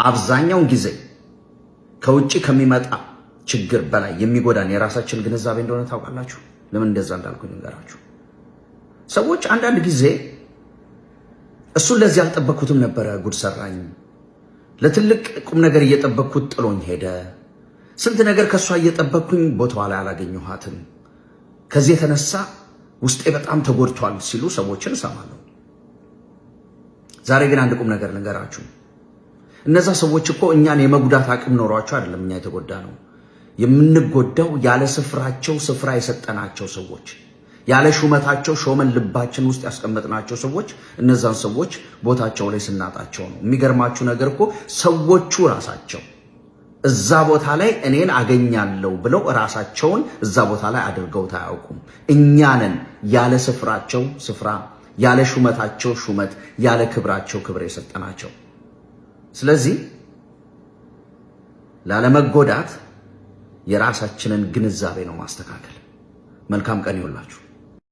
አብዛኛውን ጊዜ ከውጪ ከሚመጣ ችግር በላይ የሚጎዳን የራሳችን ግንዛቤ እንደሆነ ታውቃላችሁ። ለምን እንደዛ እንዳልኩኝ ንገራችሁ። ሰዎች አንዳንድ ጊዜ እሱን ለዚህ አልጠበኩትም ነበረ፣ ጉድ ሰራኝ፣ ለትልቅ ቁም ነገር እየጠበኩት ጥሎኝ ሄደ፣ ስንት ነገር ከሷ እየጠበኩኝ ቦታዋ ላይ አላገኘኋትም፣ ከዚህ የተነሳ ውስጤ በጣም ተጎድቷል ሲሉ ሰዎችን እሰማለሁ። ዛሬ ግን አንድ ቁም ነገር ልንገራችሁ። እነዛ ሰዎች እኮ እኛን የመጉዳት አቅም ኖሯቸው አይደለም እኛ የተጎዳ ነው። የምንጎዳው ያለ ስፍራቸው ስፍራ የሰጠናቸው ሰዎች፣ ያለ ሹመታቸው ሾመን ልባችን ውስጥ ያስቀመጥናቸው ሰዎች፣ እነዛን ሰዎች ቦታቸው ላይ ስናጣቸው ነው። የሚገርማችሁ ነገር እኮ ሰዎቹ ራሳቸው እዛ ቦታ ላይ እኔን አገኛለሁ ብለው ራሳቸውን እዛ ቦታ ላይ አድርገውት አያውቁም። እኛንን ያለ ስፍራቸው ስፍራ፣ ያለ ሹመታቸው ሹመት፣ ያለ ክብራቸው ክብር የሰጠናቸው። ስለዚህ ላለመጎዳት የራሳችንን ግንዛቤ ነው ማስተካከል። መልካም ቀን ይሁንላችሁ።